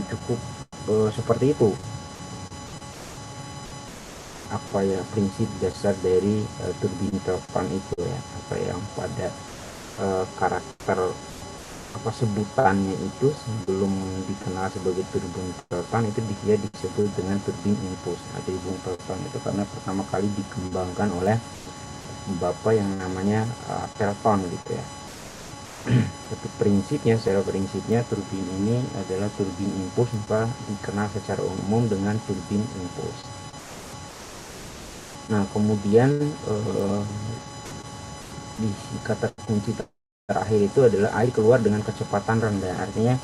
cukup seperti itu apa ya prinsip dasar dari turbin terpan itu ya, apa yang pada karakter apa sebutannya itu sebelum dikenal sebagai turbin terpan itu dia disebut dengan turbin impulse. Nah, turbin terpan itu karena pertama kali dikembangkan oleh bapak yang namanya Pelton gitu ya. Tapi prinsipnya, secara prinsipnya turbin ini adalah turbin impulse, maka dikenal secara umum dengan turbin impulse. Nah, kemudian di kata kunci terakhir itu adalah air keluar dengan kecepatan rendah. Artinya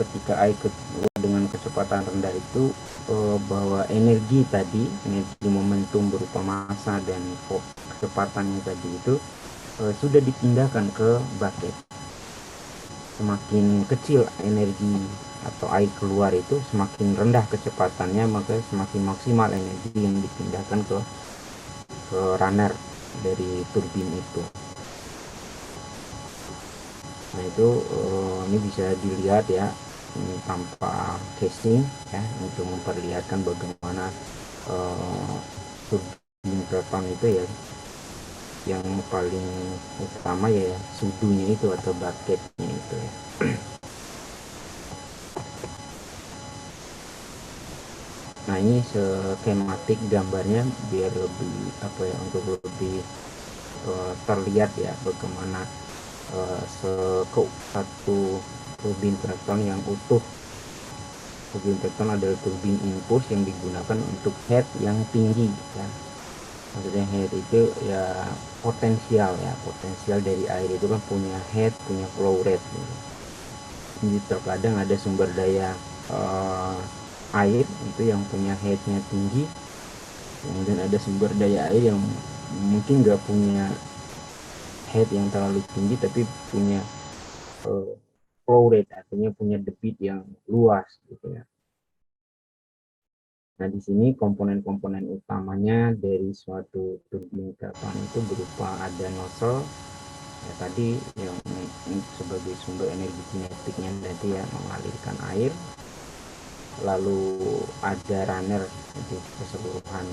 ketika air keluar dengan kecepatan rendah itu bahwa energi tadi, energi momentum berupa massa dan kecepatannya tadi itu sudah dipindahkan ke bucket. Semakin kecil energi atau air keluar itu, semakin rendah kecepatannya, maka semakin maksimal energi yang dipindahkan ke runner dari turbin itu. Nah itu ini bisa dilihat ya, ini tanpa casing ya, untuk memperlihatkan bagaimana turbin proton itu ya, yang paling utama ya sudunya itu atau bucketnya itu ya. Nah ini skematik gambarnya biar lebih apa ya, untuk lebih terlihat ya bagaimana satu turbin proton yang utuh. Turbin proton adalah turbin impulse yang digunakan untuk head yang tinggi ya. Maksudnya head itu ya potensial dari air itu kan punya head, punya flow rate gitu. Jadi terkadang ada sumber daya air itu yang punya headnya tinggi, kemudian ada sumber daya air yang mungkin nggak punya head yang terlalu tinggi tapi punya flow rate, artinya punya debit yang luas gitu ya. Nah, di sini komponen-komponen utamanya dari suatu turbin terpan itu berupa ada nozzle ya, tadi yang sebagai sumber energi kinetiknya nanti ya, mengalirkan air. Lalu ada runner untuk keseluruhan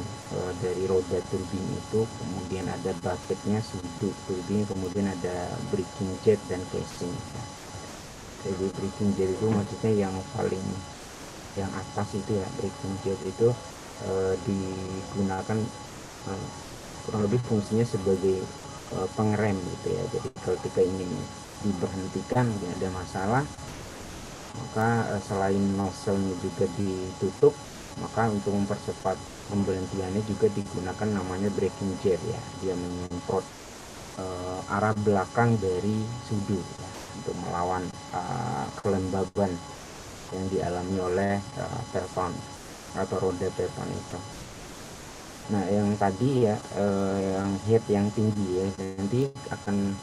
dari roda turbin itu, kemudian ada bucketnya sudut turbin, kemudian ada breaking jet dan casing ya. Jadi breaking jet itu maksudnya yang paling yang atas itu ya, breaking jet itu digunakan kurang lebih fungsinya sebagai pengerem gitu ya. Jadi kalau kita ingin diberhentikan ya ada masalah, maka selain nozzle-nya juga ditutup, maka untuk mempercepat pemberhentiannya juga digunakan namanya braking jet ya. Dia menyemprot arah belakang dari sudu ya, untuk melawan kelembaban yang dialami oleh pelton atau roda pelton itu. Nah yang tadi ya yang head yang tinggi ya, nanti akan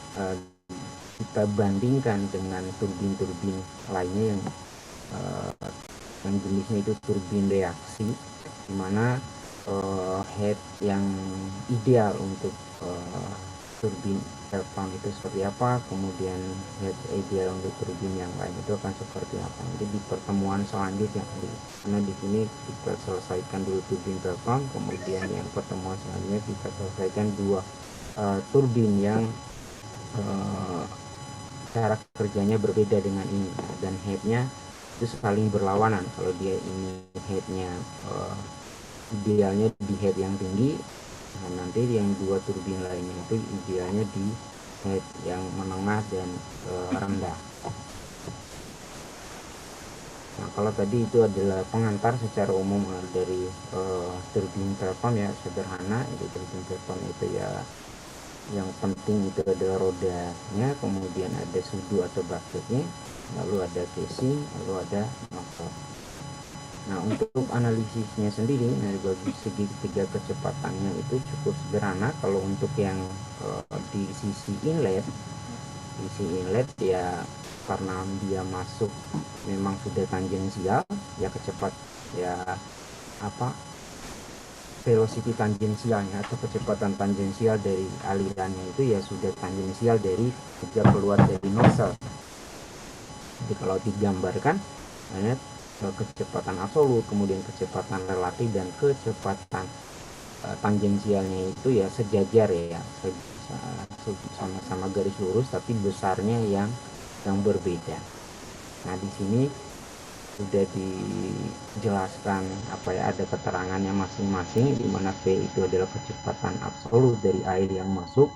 kita bandingkan dengan turbin-turbin lainnya yang jenisnya itu turbin reaksi, dimana head yang ideal untuk turbin pelton itu seperti apa, kemudian head ideal untuk turbin yang lain itu akan seperti apa. Jadi di pertemuan selanjutnya, karena di sini kita selesaikan dulu turbin pelton, kemudian yang pertemuan selanjutnya kita selesaikan dua turbin yang cara kerjanya berbeda dengan ini, dan headnya itu saling berlawanan. Kalau dia ini headnya idealnya di head yang tinggi, nah nanti yang dua turbin lainnya itu idealnya di head yang menengah dan rendah. Nah kalau tadi itu adalah pengantar secara umum dari turbin pelton ya, sederhana. Jadi turbin pelton itu ya yang penting itu adalah rodanya, kemudian ada sudu atau bucketnya, lalu ada casing, lalu ada nozzle. Nah untuk analisisnya sendiri, dari bagi segi tiga kecepatannya itu cukup sederhana. Kalau untuk yang di sisi inlet ya, karena dia masuk memang sudah tangensial ya, kecepat ya apa velocity tangensialnya atau kecepatan tangensial dari alirannya itu ya sudah tangensial dari keluar dari nozzle. Jadi kalau digambarkan, kecepatan absolut, kemudian kecepatan relatif, dan kecepatan tangensialnya itu ya sejajar ya, sama-sama garis lurus tapi besarnya yang berbeda. Nah, di sini sudah dijelaskan apa ya, ada keterangannya masing-masing, di mana V itu adalah kecepatan absolut dari air yang masuk,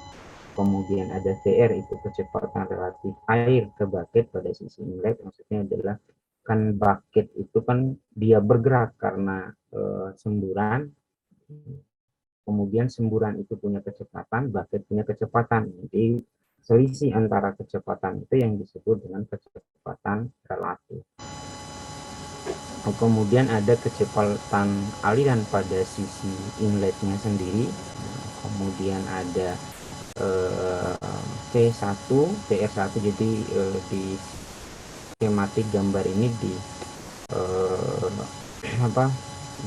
kemudian ada VR itu kecepatan relatif air ke bucket pada sisi inlet. Maksudnya adalah kan bucket itu kan dia bergerak karena semburan, kemudian semburan itu punya kecepatan, bucket punya kecepatan. Jadi selisih antara kecepatan itu yang disebut dengan kecepatan relatif. Kemudian ada kecepatan aliran pada sisi inletnya sendiri. Kemudian ada V1, VR1. Jadi di skematik gambar ini di apa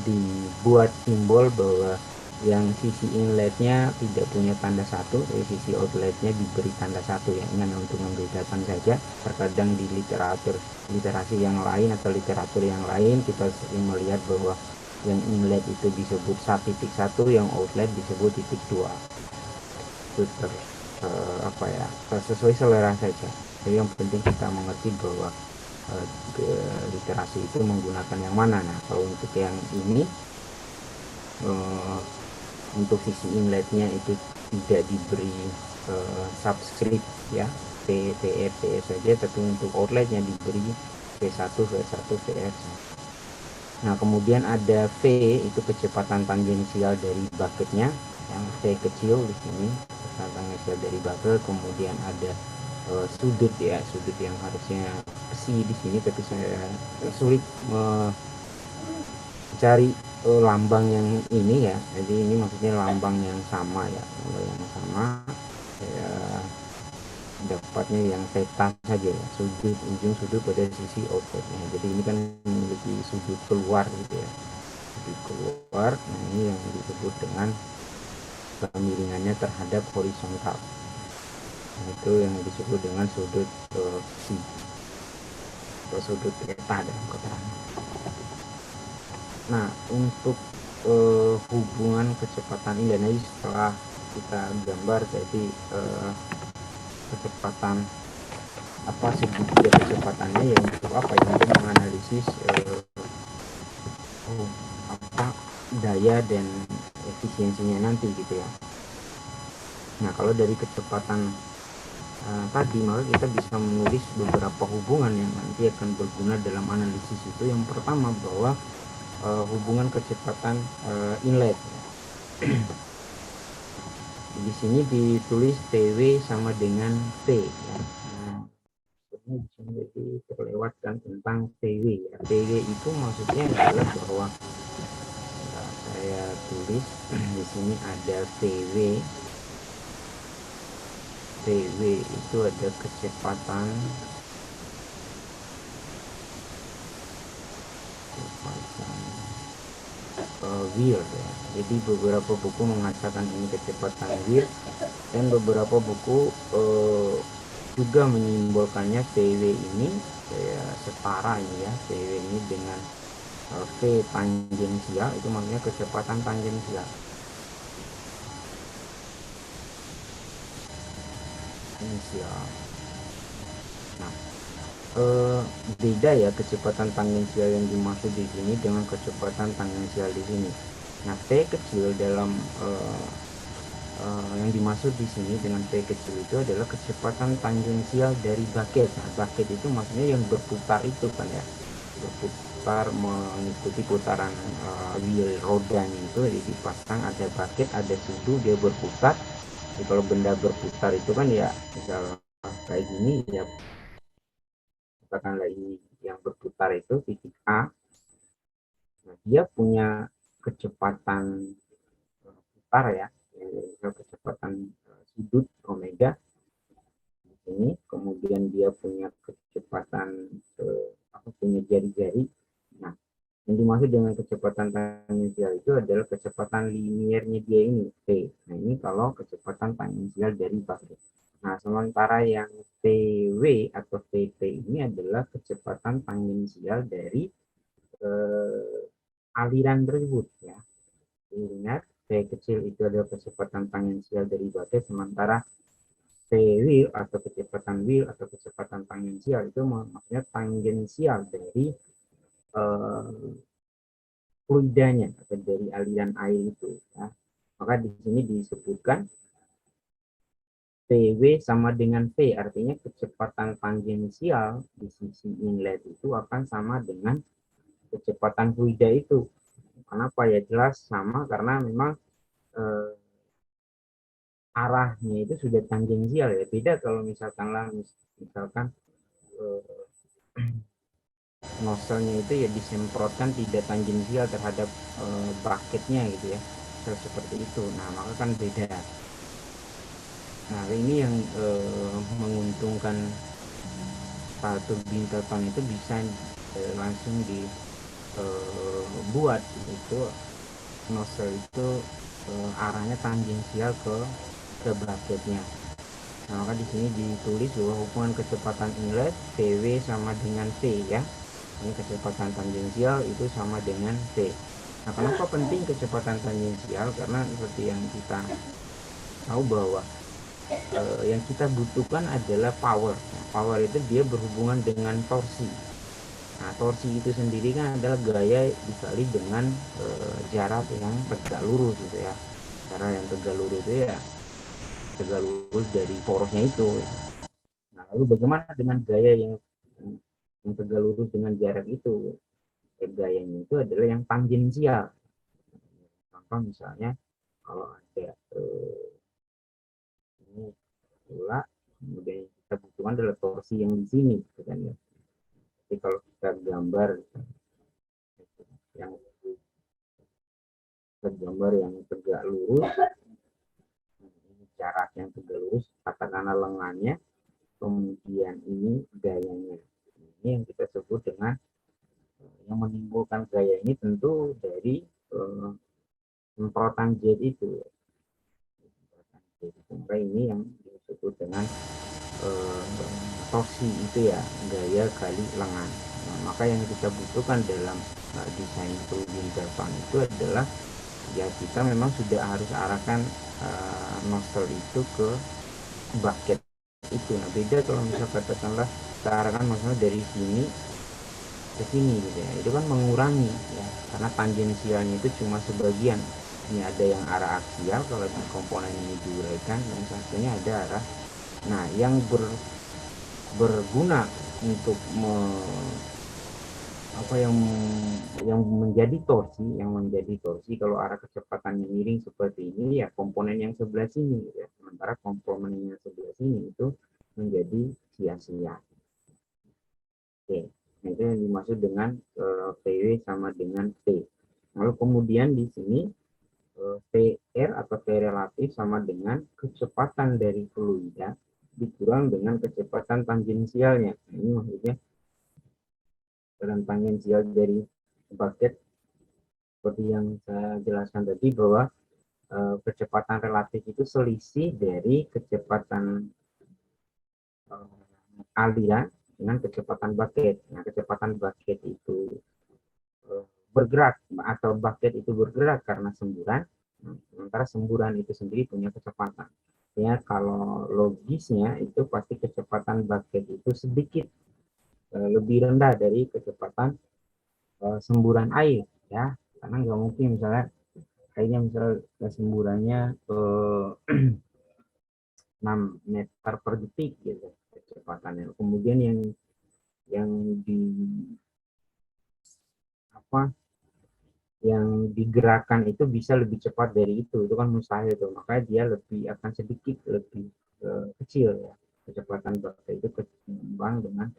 dibuat simbol bahwa yang sisi inletnya tidak punya tanda satu, sisi outletnya diberi tanda satu ya. Ini hanya untuk membedakan saja. Terkadang di literasi yang lain atau literatur yang lain kita sering melihat bahwa yang inlet itu disebut 1.1, yang outlet disebut titik 2. Itu apa ya, sesuai selera saja. Jadi yang penting kita mengerti bahwa literasi itu menggunakan yang mana. Nah, kalau untuk yang ini untuk sisi inletnya itu tidak diberi subscript ya, P, PR, PS saja, tapi untuk outletnya diberi V1, V1, VF. Nah, kemudian ada V, itu kecepatan tangensial dari bucketnya, yang V kecil di sini, kecepatan tangensial dari bucket. Kemudian ada sudut ya, sudut yang harusnya C di sini, tapi saya sulit cari lambang yang ini ya. Jadi ini maksudnya lambang yang sama ya, kalau yang sama ya dapatnya yang theta saja ya, sudut ujung sudut pada sisi outputnya. Jadi ini kan memiliki sudut keluar gitu ya, sudut keluar. Nah, ini yang disebut dengan kemiringannya terhadap horizontal. Nah, itu yang disebut dengan sudut psi atau sudut theta dalam keterangan. Nah, untuk hubungan kecepatan ini, dan setelah kita gambar jadi kecepatan apa segitiga kecepatannya ya, untuk apa ya, untuk menganalisis apa daya dan efisiensinya nanti gitu ya. Nah, kalau dari kecepatan tadi, maka kita bisa menulis beberapa hubungan yang nanti akan berguna dalam analisis itu. Yang pertama, bahwa hubungan kecepatan inlet. Di sini ditulis TW sama dengan T ya. Nah, ini bisa menjadi terlewatkan tentang TW ya. TW itu maksudnya adalah bahwa saya tulis di sini ada TW. TW itu ada kecepatan wheel ya. Jadi beberapa buku mengatakan ini kecepatan wheel, dan beberapa buku juga menyimbolkannya TW ini ya, setara ini ya, TW ini dengan V tangensial, itu maksudnya kecepatan tangensial. Nah, beda ya kecepatan tangensial yang dimaksud di sini dengan kecepatan tangensial di sini. Nah, T kecil dalam yang dimaksud di sini dengan T kecil itu adalah kecepatan tangensial dari bucket. Nah, bucket itu maksudnya yang berputar itu kan ya, berputar mengikuti putaran wheel rodanya itu. Jadi dipasang ada bucket, ada sudu, dia berputar. Jadi kalau benda berputar itu kan ya, misal kayak gini ya, katakanlah ini yang berputar itu titik A. Nah, dia punya kecepatan putar ya, kecepatan sudut omega ini. Kemudian dia punya kecepatan punya jari-jari. Nah, yang dimaksud dengan kecepatan tangensial itu adalah kecepatan liniernya dia ini T. Nah, ini kalau kecepatan tangensial dari bucket. Nah, sementara yang TW atau TT ini adalah kecepatan tangensial dari aliran tersebut ya. Ingat, V kecil itu adalah kecepatan tangensial dari batet, sementara V wheel atau kecepatan wheel atau kecepatan tangensial itu maksudnya tangensial dari fluidanya atau dari aliran air itu ya. Maka di sini disebutkan PW sama dengan V, artinya kecepatan tangensial di sisi inlet itu akan sama dengan kecepatan fluida itu. Kenapa ya? Jelas sama karena memang arahnya itu sudah tangensial ya. Beda kalau misalkan eh, nozzle-nya itu ya disemprotkan tidak tangensial terhadap bucketnya gitu ya. Seperti itu. Nah, maka kan beda. Nah, ini yang menguntungkan turbin Pelton itu bisa langsung dibuat itu nozzle itu arahnya tangensial ke bucketnya. Nah, maka di sini ditulis bahwa hubungan kecepatan inlet PW sama dengan V ya. Ini kecepatan tangensial itu sama dengan V. Nah, kenapa penting kecepatan tangensial? Karena seperti yang kita tahu bahwa yang kita butuhkan adalah power. Nah, power itu dia berhubungan dengan torsi. Nah, torsi itu sendiri kan adalah gaya dikali dengan jarak yang tegak lurus gitu ya. Jarak yang tegak lurus itu ya tegak lurus dari porosnya itu. Nah, lalu bagaimana dengan gaya yang tegak lurus dengan jarak itu? Gayanya itu adalah yang tangensial. Contoh misalnya kalau ada ini bola, kemudian kita butuhkan adalah torsi yang di sini, gitu kan ya. Jadi kalau kita gambar yang tegak lurus, ini jarak yang tegak lurus, katakanlah lengannya, kemudian ini gayanya. Ini yang kita sebut dengan yang menimbulkan gaya ini tentu dari semprotan jet itu. Sampai ini yang disebut dengan torsi itu ya, gaya kali lengan. Nah, maka yang kita butuhkan dalam desain turbin Pelton itu adalah ya kita memang sudah harus arahkan nozzle itu ke bucket itu. Nah, beda kalau misal katakanlah kita arahkan nozzle dari sini ke sini gitu ya, itu kan mengurangi ya, karena tangensialnya itu cuma sebagian. Ini ada yang arah aksial kalau di komponen ini diuraikan, dan satunya ada arah. Nah, yang berguna untuk apa yang menjadi torsi kalau arah kecepatannya miring seperti ini ya komponen yang sebelah sini ya. Sementara komponen yang sebelah sini itu menjadi sia-sia. Oke, nah, itu yang dimaksud dengan PW sama dengan T. Lalu kemudian di sini PR atau P relatif sama dengan kecepatan dari fluida dikurang dengan kecepatan tangensialnya. Ini maksudnya kecepatan tangensial dari bucket seperti yang saya jelaskan tadi bahwa kecepatan relatif itu selisih dari kecepatan aliran dengan kecepatan bucket. Nah, kecepatan bucket itu bergerak atau bucket itu bergerak karena semburan, sementara semburan itu sendiri punya kecepatan. Ya, kalau logisnya itu pasti kecepatan bucket itu sedikit lebih rendah dari kecepatan semburan air, ya, karena nggak mungkin misalnya kayaknya misalnya semburannya 6 meter per detik gitu kecepatannya. Kemudian yang di apa yang digerakkan itu bisa lebih cepat dari itu kan mustahil itu, makanya dia lebih akan sedikit lebih kecil ya kecepatan baterai itu ketimbang dengan uh,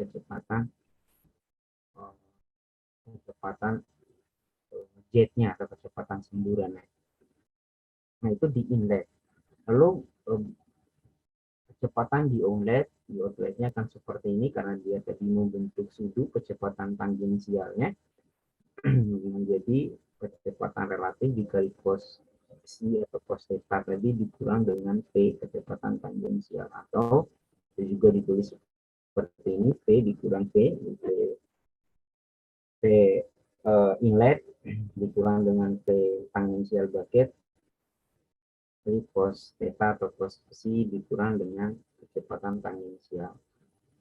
kecepatan jetnya atau kecepatan semburannya. Nah, itu di inlet. Lalu kecepatan di outletnya akan seperti ini karena dia tadi membentuk sudu kecepatan tangensialnya menjadi kecepatan relatif dikali cos C atau cos theta tadi dikurang dengan P kecepatan tangensial, atau itu juga ditulis seperti ini, P dikurang P, P inlet dikurang dengan P tangensial bucket cos theta atau cos psi dikurang dengan kecepatan tangensial.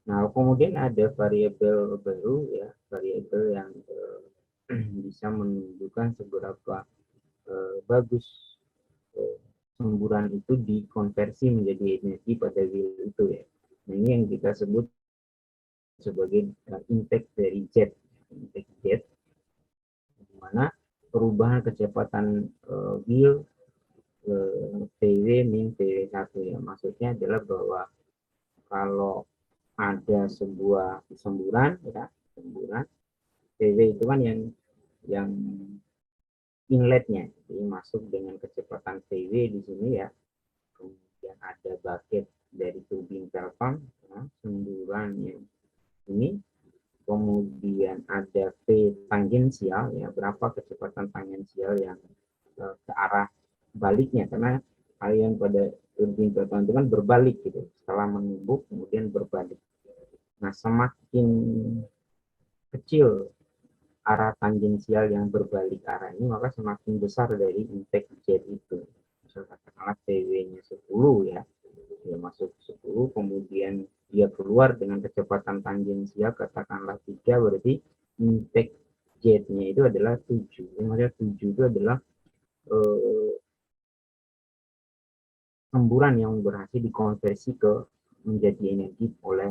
Nah, kemudian ada variabel baru ya, variabel yang bisa menunjukkan seberapa bagus semburan itu dikonversi menjadi energi pada wheel itu ya. Nah, ini yang kita sebut sebagai intake dari jet, intake jet, di mana perubahan kecepatan wheel PW min PW1 ya. Maksudnya adalah bahwa kalau ada sebuah semburan ya, semburan PW itu kan yang inletnya, jadi masuk dengan kecepatan PW di sini ya. Kemudian ada bucket dari turbin pelfam ya, semburan yang ini, kemudian ada P tangensial ya, berapa kecepatan tangensial yang ke arah baliknya, karena aliran pada turbin pelfam itu kan berbalik gitu, setelah menumbuk kemudian berbalik. Nah, semakin kecil arah tangensial yang berbalik arah ini, maka semakin besar dari intake jet itu. Misal katakanlah PW-nya 10 ya, dia masuk 10, kemudian dia keluar dengan kecepatan tangensial katakanlah 3, berarti intake jet-nya itu adalah 7. Maksudnya 7 itu adalah semburan yang berhasil dikonversi ke menjadi energi oleh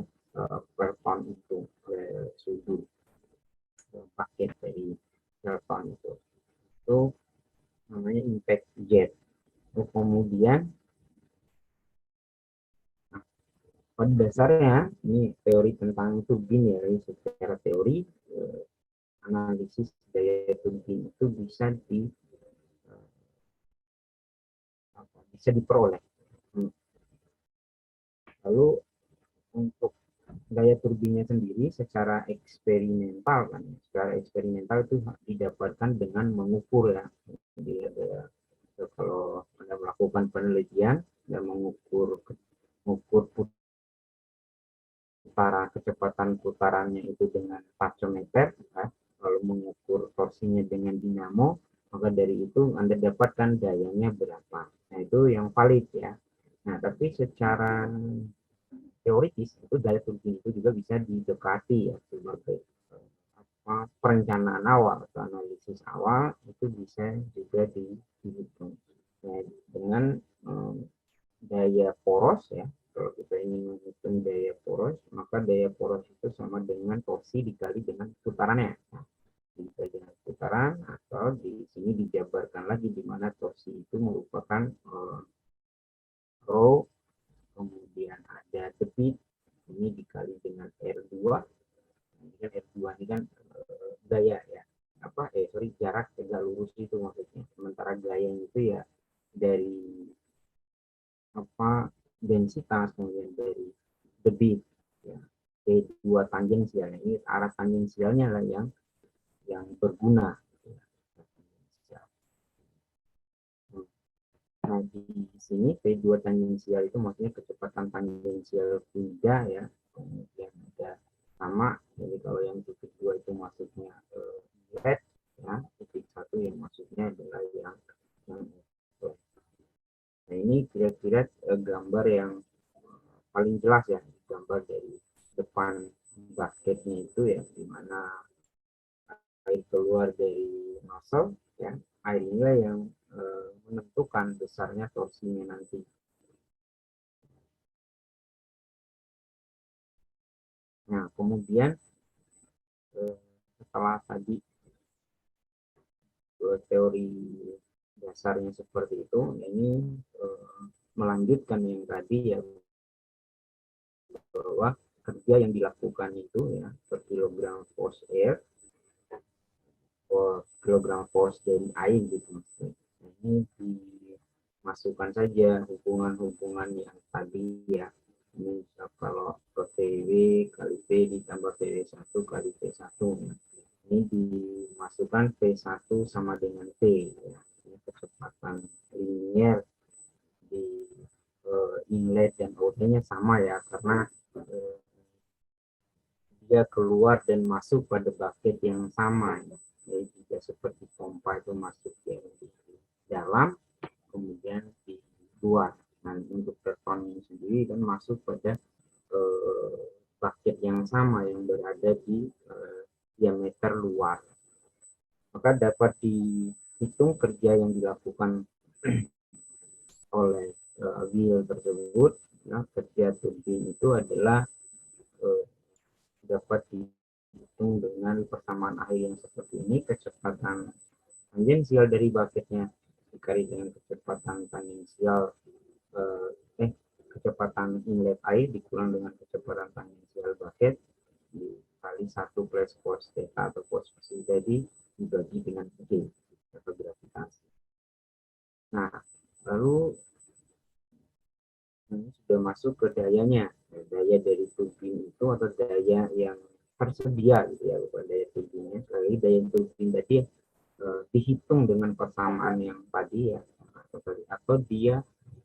pelfam itu, oleh suhu paket dari pelfam itu namanya impact jet. Kemudian pada dasarnya ini teori tentang turbin ya, secara teori analisis daya turbin itu bisa diperoleh. Lalu untuk daya turbinnya sendiri secara eksperimental kan, secara eksperimental itu didapatkan dengan mengukur ya. Jadi ada, kalau Anda melakukan penelitian dan mengukur kecepatan putarannya itu dengan taksometer ya, lalu mengukur torsinya dengan dinamo, maka dari itu Anda dapatkan dayanya berapa. Nah, itu yang valid ya. Nah, tapi secara teoritis itu daya turbin itu juga bisa didekati ya, sebagai perencanaan awal atau analisis awal itu bisa juga dihitung ya, dengan daya poros ya. Kalau kita ingin menghitung daya poros, maka daya poros itu sama dengan torsi dikali dengan putarannya. Nah, dikali dengan putaran, atau di sini dijabarkan lagi di mana torsi itu merupakan rho, kemudian ada debit, ini dikali dengan R2. Ini kan R2 ini kan gaya ya. Jarak tegak lurus itu maksudnya. Sementara gaya itu ya dari densitas, kemudian dari debit ya, T2 tangensial, ini arah tangensialnya lah yang berguna ya. Nah, di sini T2 tangensial itu maksudnya kecepatan tangensial 3 ya, kemudian ada sama, jadi kalau yang titik 2 itu maksudnya red ya, titik 1 yang maksudnya adalah yang nah, ini kira-kira gambar yang paling jelas ya, gambar dari depan bucketnya itu ya, dimana air keluar dari nozzle ya, air inilah yang menentukan besarnya torsinya nanti. Nah, kemudian setelah tadi teori dasarnya seperti itu, ini melanjutkan yang tadi ya, bahwa kerja yang dilakukan itu ya per kilogram force air per kilogram force dari air gitu maksudnya. Nah, ini dimasukkan saja hubungan-hubungan yang tadi ya. Ini kalau PV kali P ditambah PV1 kali P1 ya. Ini dimasukkan P1 sama dengan T ya. Ini kecepatan linear di inlet dan outletnya sama ya, karena dia keluar dan masuk pada bucket yang sama ya. Jadi ya seperti pompa itu masuk yang di dalam, kemudian di luar. Nah, untuk pertonnya sendiri kan masuk pada bucket yang sama yang berada di diameter luar. Maka dapat dihitung kerja yang dilakukan oleh wheel tersebut. Nah, kerja turbin itu adalah dapat dihitung dengan persamaan akhir yang seperti ini. Kecepatan tangensial dari bucketnya dikali dengan kecepatan tangensial kecepatan inlet air dikurang dengan kecepatan tangensial bucket dikali 1 plus cos theta atau cos psi, jadi dibagi dengan G atau gravitasi. Nah, lalu ini sudah masuk ke dayanya. Daya dari turbin itu atau daya yang tersedia gitu ya, bukan daya turbinnya. Sekali daya turbin tadi dihitung dengan persamaan yang tadi ya, atau dia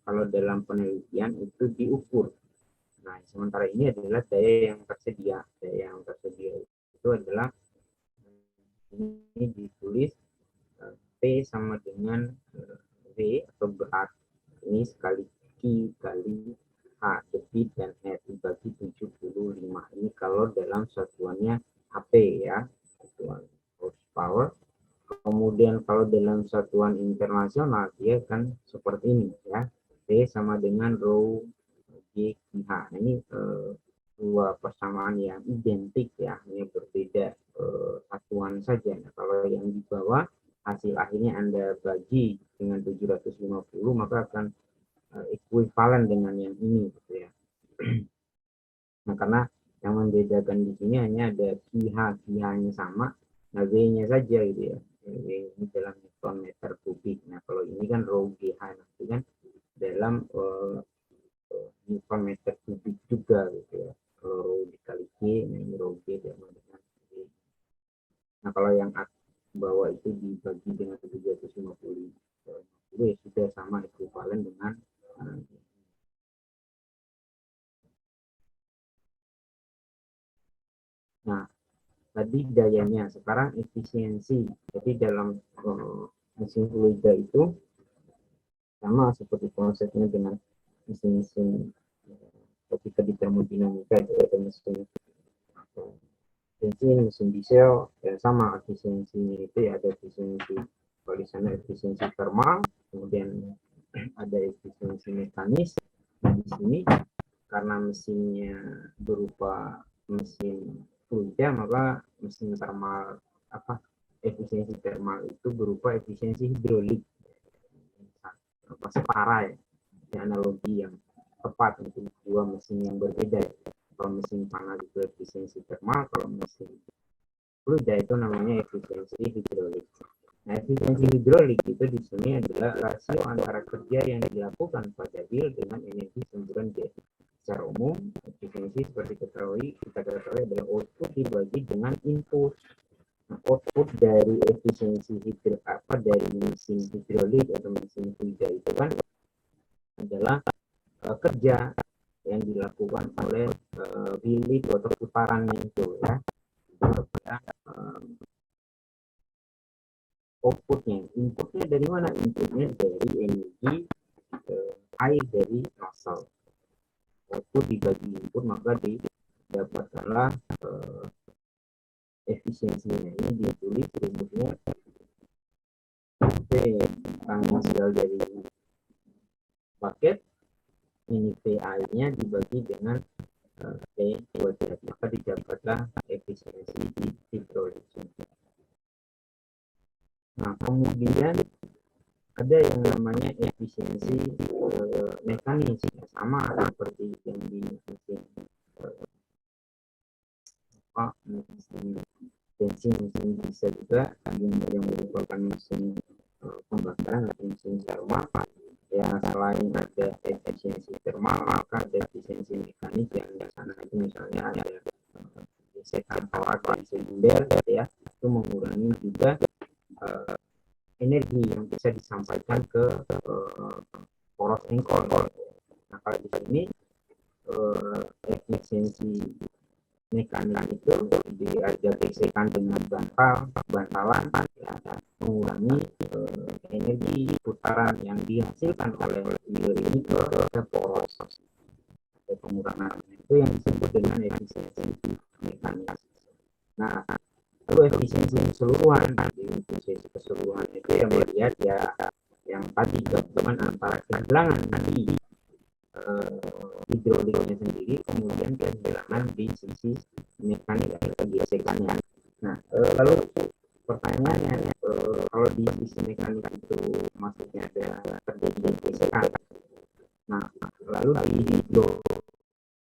kalau dalam penelitian itu diukur. Nah, sementara ini adalah daya yang tersedia. Daya yang tersedia itu adalah ini ditulis P sama dengan V atau berat ini sekali Q kali H debit dan R dibagi 75. Ini kalau dalam satuannya HP ya, satuan horsepower. Kemudian kalau dalam satuan internasional dia kan seperti ini ya, P sama dengan rho G H. Nah, ini dua persamaan yang identik ya, hanya berbeda satuan saja. Nah, kalau yang di bawah hasil akhirnya Anda bagi dengan 750, maka akan ekuivalen dengan yang ini gitu ya. Nah, karena yang membedakan di sini hanya ada QH-nya sama, nah V-nya saja gitu ya. V ini dalam Newton meter kubik. Nah, kalau ini kan rho GH nanti kan dalam Newton meter kubik juga gitu ya. Kalau rho dikali G, nah ini rho G sama dengan V. Nah, kalau yang bawah itu dibagi dengan 750 ya sudah sama ekuivalen dengan nah tadi dayanya, sekarang efisiensi. Jadi dalam mesin fluida itu sama seperti konsepnya dengan mesin-mesin ketika di termodinamika itu ada mesin bensin, mesin diesel ya sama efisiensinya itu ya, ada efisiensi kalau di sana efisiensi thermal, kemudian ada efisiensi mekanis. Nah, di sini karena mesinnya berupa mesin fluida, maka mesin thermal efisiensi thermal itu berupa efisiensi hidrolik. Setara ya, analogi yang tepat untuk dua mesin yang berbeda. Kalau mesin panas itu efisiensi thermal, kalau mesin fluida itu namanya efisiensi hidrolik. Nah, efisiensi hidrolik itu di sini adalah rasio antara kerja yang dilakukan pada wheel dengan energi semburan jet. Secara umum, efisiensi seperti kita ketahui adalah output dibagi dengan input. Nah, output dari efisiensi dari mesin hidrolik atau mesin fluida itu kan adalah kerja yang dilakukan oleh bilik atau putarannya itu ya, kepada outputnya. Inputnya dari mana? Inputnya dari energi air dari nozzle. Output dibagi input, maka didapatkanlah efisiensinya. Ini ditulis rumusnya P tangensial dari bucket, ini PI-nya dibagi dengan P kuadrat, maka didapatlah efisiensi hidrolik. Nah, kemudian ada yang namanya efisiensi mekanis, sama seperti yang di mesin bensin, mesin diesel juga yang merupakan mesin pembakaran atau mesin thermal. Ya, selain ada efisiensi thermal, maka ada efisiensi mekanis yang di sana itu misalnya ada gesekan power dari silinder ya, itu mengurangi juga energi yang bisa disampaikan ke poros engkol. Nah, kalau di sini efisiensi mekanik itu diajak gesekan dengan bantalan ya, mengurangi energi putaran yang dihasilkan oleh gear ini ke poros. Pengurangan itu yang disebut dengan efisiensi mekanik. Nah, lalu efisiensi keseluruhan, efisiensi keseluruhan itu yang melihat ya yang tadi gabungan antara kehilangan di hidroliknya sendiri, kemudian kehilangan di sisi mekanik atau gesekannya. Nah, lalu pertanyaannya, kalau di sisi mekanik itu maksudnya ada terjadi gesekan. Nah, lalu di